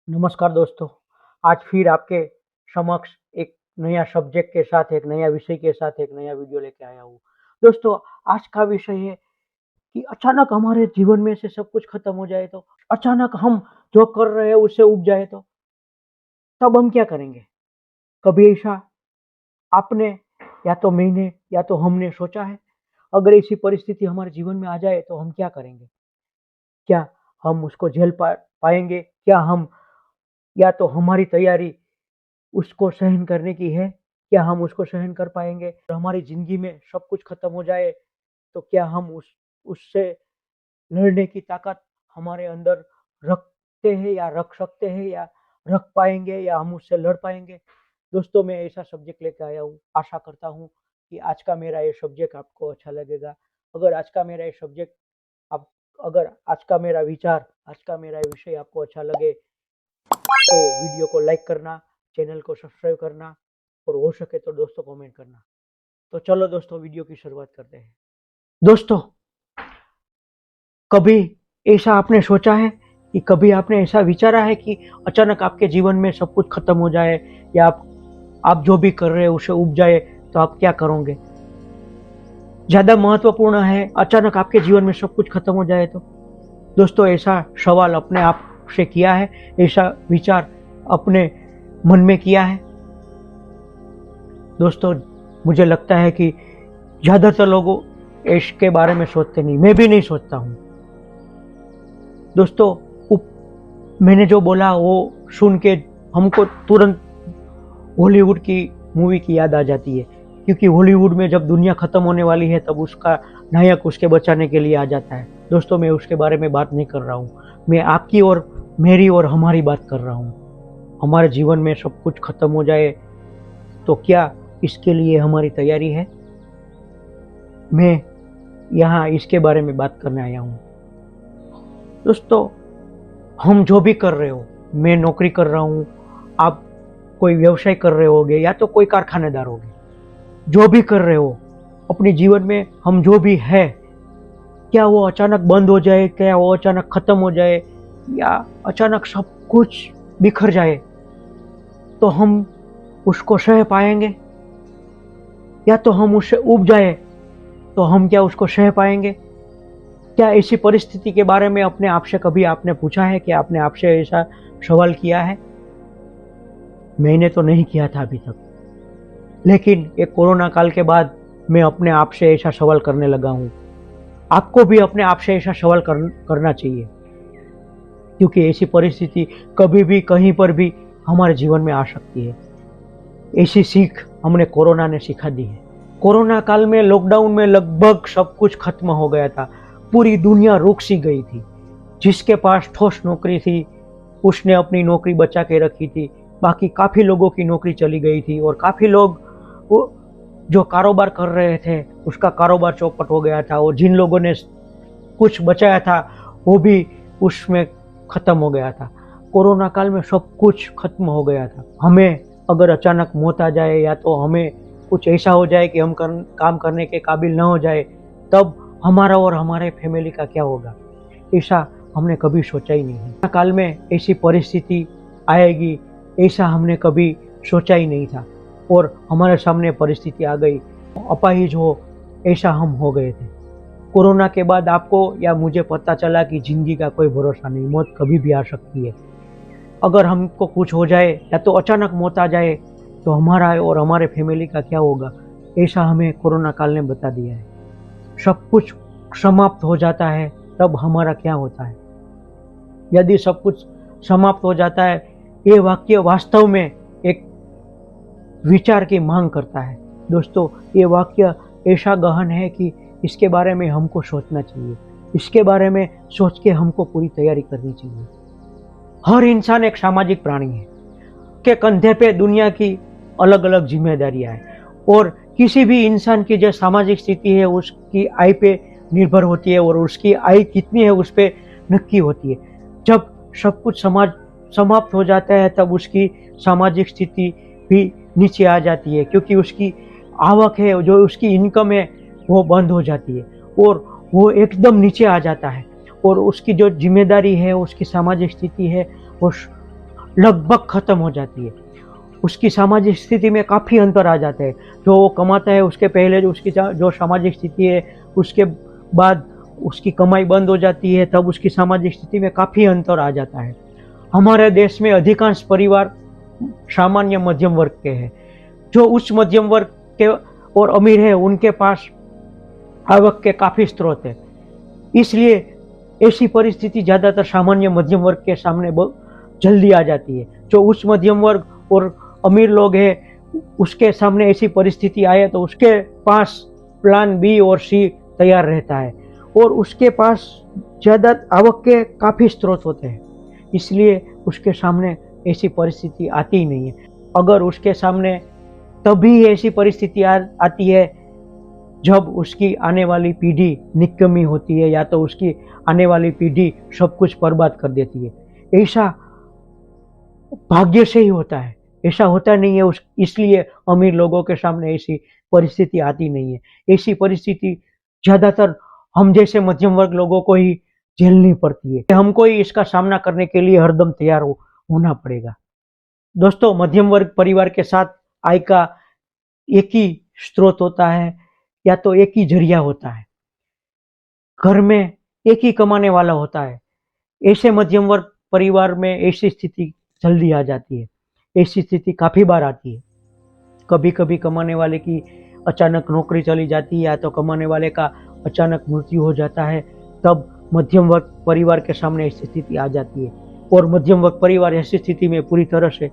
नमस्कार दोस्तों, आज फिर आपके समक्ष एक नया सब्जेक्ट के साथ, एक नया विषय के साथ एक नया वीडियो लेके आया हूँ। दोस्तों, आज का विषय है कि अचानक हमारे जीवन में से सब कुछ खत्म हो जाए तो, अचानक हम जो कर रहे हैं उससे ऊब जाए तो, तब हम क्या करेंगे? कभी ऐसा आपने या तो मैंने या तो हमने सोचा है? अगर ऐसी परिस्थिति हमारे जीवन में आ जाए तो हम क्या करेंगे? क्या हम उसको झेल पाएँगे? क्या हम या तो हमारी तैयारी उसको सहन करने की है, क्या हम उसको सहन कर पाएँगे? हमारी ज़िंदगी में सब कुछ खत्म हो जाए, तो क्या हम उससे लड़ने की ताकत हमारे अंदर रखते हैं या रख सकते हैं या रख पाएँगे या हम उससे लड़ पाएँगे? दोस्तों, मैं ऐसा सब्जेक्ट लेके आया हूँ। आशा करता हूँ कि आज का मेरा ये सब्जेक्ट आपको अच्छा लगेगा। अगर आज का मेरा ये सब्जेक्ट आप अगर आज का मेरा विचार, आज का मेरा ये विषय आपको अच्छा लगे, तो वीडियो को लाइक करना, चैनल को सब्सक्राइब करना और हो सके तो दोस्तों कमेंट करना। तो चलो दोस्तों, वीडियो की शुरुआत करते हैं। दोस्तों, कभी ऐसा आपने सोचा है कि कभी आपने ऐसा विचारा है कि अचानक आपके जीवन में सब कुछ खत्म हो जाए या आप जो भी कर रहे हो उसे ऊब जाए, तो आप क्या करोगे? ज़्यादा महत्वपूर्ण है, अचानक आपके जीवन में सब कुछ खत्म हो जाए तो? दोस्तों, ऐसा सवाल अपने आप से किया है? ऐसा विचार अपने मन में किया है? दोस्तों, मुझे लगता है कि ज़्यादातर लोग इसके बारे में सोचते नहीं, मैं भी नहीं सोचता हूँ। दोस्तों, मैंने जो बोला वो सुन के हमको तुरंत हॉलीवुड की मूवी की याद आ जाती है, क्योंकि हॉलीवुड में जब दुनिया ख़त्म होने वाली है तब उसका नायक उसके बचाने के लिए आ जाता है। दोस्तों, मैं उसके बारे में बात नहीं कर रहा हूँ, मैं आपकी और मेरी और हमारी बात कर रहा हूँ। हमारे जीवन में सब कुछ खत्म हो जाए तो क्या इसके लिए हमारी तैयारी है? मैं यहाँ इसके बारे में बात करने आया हूँ। दोस्तों, हम जो भी कर रहे हो, मैं नौकरी कर रहा हूँ, आप कोई व्यवसाय कर रहे होगे या तो कोई कारखानेदार होगे, जो भी कर रहे हो अपने जीवन में, हम जो भी है, क्या वो अचानक बंद हो जाए, क्या वो अचानक खत्म हो जाए या अचानक सब कुछ बिखर जाए, तो हम उसको सह पाएंगे? या तो हम उससे ऊब जाए तो हम क्या उसको सह पाएंगे? क्या ऐसी परिस्थिति के बारे में अपने आप से कभी आपने पूछा है? कि आपने आपसे ऐसा सवाल किया है? मैंने तो नहीं किया था अभी तक, लेकिन एक कोरोना काल के बाद मैं अपने आप से ऐसा सवाल करने लगा हूँ। आपको भी अपने आप से ऐसा सवाल करना चाहिए, क्योंकि ऐसी परिस्थिति कभी भी कहीं पर भी हमारे जीवन में आ सकती है। ऐसी सीख हमने कोरोना ने सिखा दी है। कोरोना काल में, लॉकडाउन में लगभग सब कुछ खत्म हो गया था, पूरी दुनिया रुक सी गई थी। जिसके पास ठोस नौकरी थी उसने अपनी नौकरी बचा के रखी थी, बाकी काफ़ी लोगों की नौकरी चली गई थी और काफ़ी लोग वो जो कारोबार कर रहे थे उसका कारोबार चौपट हो गया था, और जिन लोगों ने कुछ बचाया था वो भी उसमें ख़त्म हो गया था। कोरोना काल में सब कुछ खत्म हो गया था। हमें अगर अचानक मौत आ जाए या तो हमें कुछ ऐसा हो जाए कि हम काम करने के काबिल न हो जाए, तब हमारा और हमारे फैमिली का क्या होगा? ऐसा हमने कभी सोचा ही नहीं। कोरोना काल में ऐसी परिस्थिति आएगी ऐसा हमने कभी सोचा ही नहीं था, और हमारे सामने परिस्थिति आ गई, अपाहिज हो ऐसा हम हो गए थे। कोरोना के बाद आपको या मुझे पता चला कि ज़िंदगी का कोई भरोसा नहीं, मौत कभी भी आ सकती है। अगर हमको कुछ हो जाए या तो अचानक मौत आ जाए तो हमारा और हमारे फैमिली का क्या होगा? ऐसा हमें कोरोना काल ने बता दिया है। सब कुछ समाप्त हो जाता है तब हमारा क्या होता है? यदि सब कुछ समाप्त हो जाता है, ये वाक्य वास्तव में एक विचार की मांग करता है। दोस्तों, ये वाक्य ऐसा गहन है कि इसके बारे में हमको सोचना चाहिए। इसके बारे में सोच के हमको पूरी तैयारी करनी चाहिए। हर इंसान एक सामाजिक प्राणी है, के कंधे पे दुनिया की अलग अलग जिम्मेदारियां हैं, और किसी भी इंसान की जो सामाजिक स्थिति है उसकी आय पे निर्भर होती है, और उसकी आय कितनी है उस पर नक्की होती है। जब सब कुछ समाप्त हो जाता है तब उसकी सामाजिक स्थिति भी नीचे आ जाती है, क्योंकि उसकी आवक है, जो उसकी इनकम है वो बंद हो जाती है और वो एकदम नीचे आ जाता है, और उसकी जो जिम्मेदारी है, उसकी सामाजिक स्थिति है, वो लगभग खत्म हो जाती है। उसकी सामाजिक स्थिति में काफ़ी अंतर आ जाता है। जो वो कमाता है उसके पहले जो उसकी जो सामाजिक स्थिति है, उसके बाद उसकी कमाई बंद हो जाती है, तब उसकी सामाजिक स्थिति में काफ़ी अंतर आ जाता है। हमारे देश में अधिकांश परिवार सामान्य मध्यम वर्ग के हैं। जो उच्च मध्यम वर्ग के और अमीर है उनके पास आवक के काफ़ी स्रोत है, इसलिए ऐसी परिस्थिति ज़्यादातर सामान्य मध्यम वर्ग के सामने जल्दी आ जाती है। जो उच्च मध्यम वर्ग और अमीर लोग हैं उसके सामने ऐसी परिस्थिति आए तो उसके पास प्लान बी और सी तैयार रहता है और उसके पास ज़्यादा आवक के काफ़ी स्रोत होते हैं, इसलिए उसके सामने ऐसी परिस्थिति आती ही नहीं है। अगर उसके सामने तभी ऐसी परिस्थिति आती है जब उसकी आने वाली पीढ़ी निकम्मी होती है या तो उसकी आने वाली पीढ़ी सब कुछ बर्बाद कर देती है। ऐसा भाग्य से ही होता है, ऐसा होता नहीं है इसलिए अमीर लोगों के सामने ऐसी परिस्थिति आती नहीं है। ऐसी परिस्थिति ज़्यादातर हम जैसे मध्यम वर्ग लोगों को ही झेलनी पड़ती है। हमको ही इसका सामना करने के लिए हरदम तैयार होना पड़ेगा। दोस्तों, मध्यम वर्ग परिवार के साथ आय का एक ही स्रोत होता है या तो एक ही जरिया होता है। घर में एक ही कमाने वाला होता है। ऐसे मध्यम वर्ग परिवार में ऐसी स्थिति जल्दी आ जाती है। ऐसी स्थिति काफ़ी बार आती है। कभी कभी कमाने वाले की अचानक नौकरी चली जाती है या तो कमाने वाले का अचानक मृत्यु हो जाता है, तब मध्यम वर्ग परिवार के सामने ऐसी स्थिति आ जाती है और मध्यम वर्ग परिवार ऐसी स्थिति में पूरी तरह से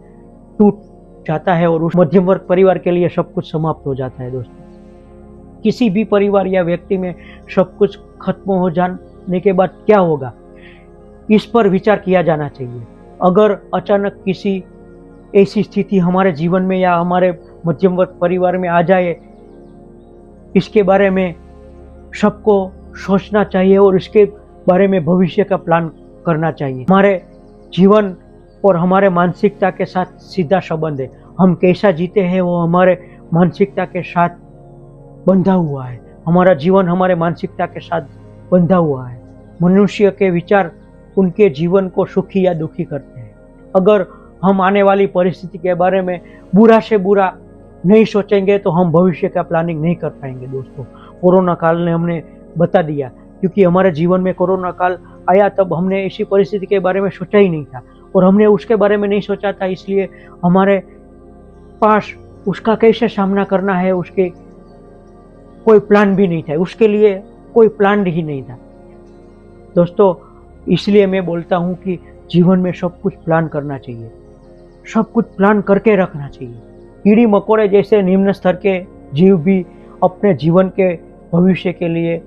टूट जाता है और उस मध्यम वर्ग परिवार के लिए सब कुछ समाप्त हो जाता है। दोस्तों, किसी भी परिवार या व्यक्ति में सब कुछ खत्म हो जाने के बाद क्या होगा, इस पर विचार किया जाना चाहिए। अगर अचानक किसी ऐसी स्थिति हमारे जीवन में या हमारे मध्यम वर्ग परिवार में आ जाए, इसके बारे में सबको सोचना चाहिए और इसके बारे में भविष्य का प्लान करना चाहिए। हमारे जीवन और हमारे मानसिकता के साथ सीधा संबंध है। हम कैसा जीते हैं वो हमारे मानसिकता के साथ बंधा हुआ है। हमारा जीवन हमारे मानसिकता के साथ बंधा हुआ है। मनुष्य के विचार उनके जीवन को सुखी या दुखी करते हैं। अगर हम आने वाली परिस्थिति के बारे में बुरा से बुरा नहीं सोचेंगे तो हम भविष्य का प्लानिंग नहीं कर पाएंगे। दोस्तों, कोरोना काल ने हमने बता दिया, क्योंकि हमारे जीवन में कोरोना काल आया तब हमने ऐसी परिस्थिति के बारे में सोचा ही नहीं था और हमने उसके बारे में नहीं सोचा था, इसलिए हमारे पास उसका कैसे सामना करना है उसके कोई प्लान भी नहीं था, उसके लिए कोई प्लान ही नहीं था। दोस्तों, इसलिए मैं बोलता हूँ कि जीवन में सब कुछ प्लान करना चाहिए, सब कुछ प्लान करके रखना चाहिए। कीड़ी मकोड़े जैसे निम्न स्तर के जीव भी अपने जीवन के भविष्य के लिए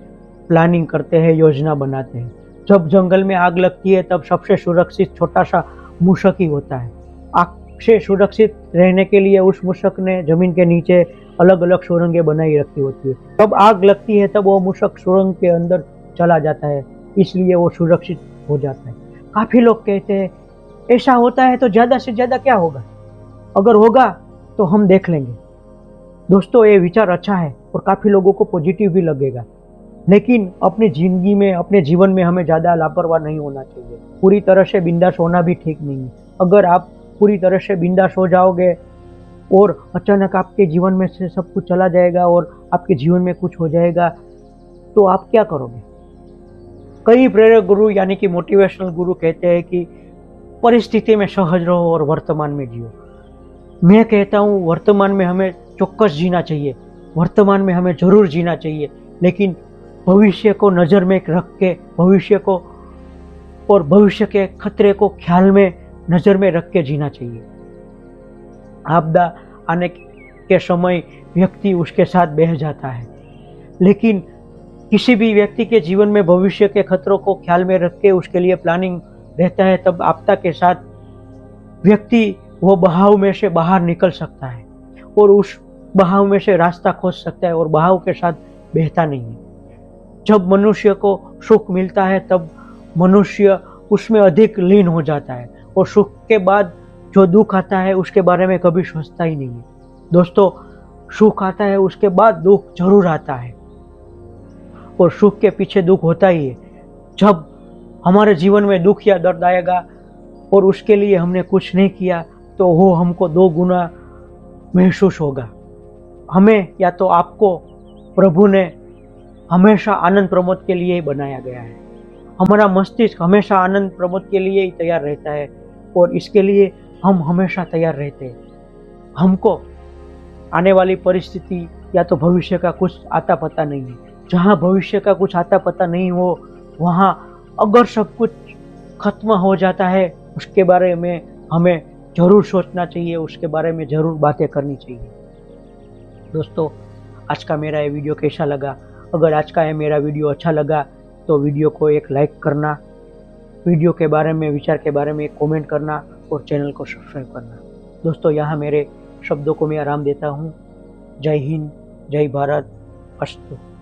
प्लानिंग करते हैं, योजना बनाते हैं। जब जंगल में आग लगती है तब सबसे सुरक्षित छोटा सा मूषक ही होता है। आग से सुरक्षित रहने के लिए उस मूषक ने जमीन के नीचे अलग अलग सुरंगें बनाई रखी होती है। जब आग लगती है तब वो मूषक सुरंग के अंदर चला जाता है, इसलिए वो सुरक्षित हो जाता है। काफ़ी लोग कहते हैं ऐसा होता है तो ज़्यादा से ज़्यादा क्या होगा, अगर होगा तो हम देख लेंगे। दोस्तों, ये विचार अच्छा है और काफ़ी लोगों को पॉजिटिव भी लगेगा, लेकिन अपनी ज़िंदगी में अपने जीवन में हमें ज़्यादा लापरवाह नहीं होना चाहिए। पूरी तरह से बिंदास होना भी ठीक नहीं है। अगर आप पूरी तरह से बिंदास हो जाओगे और अचानक आपके जीवन में से सब कुछ चला जाएगा और आपके जीवन में कुछ हो जाएगा तो आप क्या करोगे। कई प्रेरक गुरु यानी कि मोटिवेशनल गुरु कहते हैं कि परिस्थिति में सहज रहो और वर्तमान में जियो। मैं कहता हूँ वर्तमान में हमें चौक्कस जीना चाहिए, वर्तमान में हमें ज़रूर जीना चाहिए, लेकिन भविष्य को नज़र में रख के भविष्य को और भविष्य के खतरे को ख्याल में नज़र में रख के जीना चाहिए। आपदा आने के समय व्यक्ति उसके साथ बह जाता है, लेकिन किसी भी व्यक्ति के जीवन में भविष्य के खतरों को ख्याल में रख के उसके लिए प्लानिंग रहता है, तब आपदा के साथ व्यक्ति वो बहाव में से बाहर निकल सकता है और उस बहाव में से रास्ता खोज सकता है और बहाव के साथ बहता नहीं है। जब मनुष्य को सुख मिलता है तब मनुष्य उसमें अधिक लीन हो जाता है और सुख के बाद जो दुख आता है उसके बारे में कभी सोचता ही नहीं है। दोस्तों, सुख आता है उसके बाद दुख जरूर आता है और सुख के पीछे दुख होता ही है। जब हमारे जीवन में दुख या दर्द आएगा और उसके लिए हमने कुछ नहीं किया तो वो हमको 2 गुना महसूस होगा। हमें या तो आपको प्रभु ने हमेशा आनंद प्रमोद के लिए ही बनाया गया है। हमारा मस्तिष्क हमेशा आनंद प्रमोद के लिए ही तैयार रहता है और इसके लिए हम हमेशा तैयार रहते हैं। हमको आने वाली परिस्थिति या तो भविष्य का कुछ आता पता नहीं है। जहाँ भविष्य का कुछ आता पता नहीं हो, वहाँ अगर सब कुछ खत्म हो जाता है, उसके बारे में हमें जरूर सोचना चाहिए, उसके बारे में जरूर बातें करनी चाहिए। दोस्तों, आज का मेरा ये वीडियो कैसा लगा? अगर आज का ये मेरा वीडियो अच्छा लगा तो वीडियो को एक लाइक करना, वीडियो के बारे में, विचार के बारे में एक कमेंट करना और चैनल को सब्सक्राइब करना। दोस्तों, यहाँ मेरे शब्दों को मैं आराम देता हूँ। जय हिंद, जय भारत, अस्तु।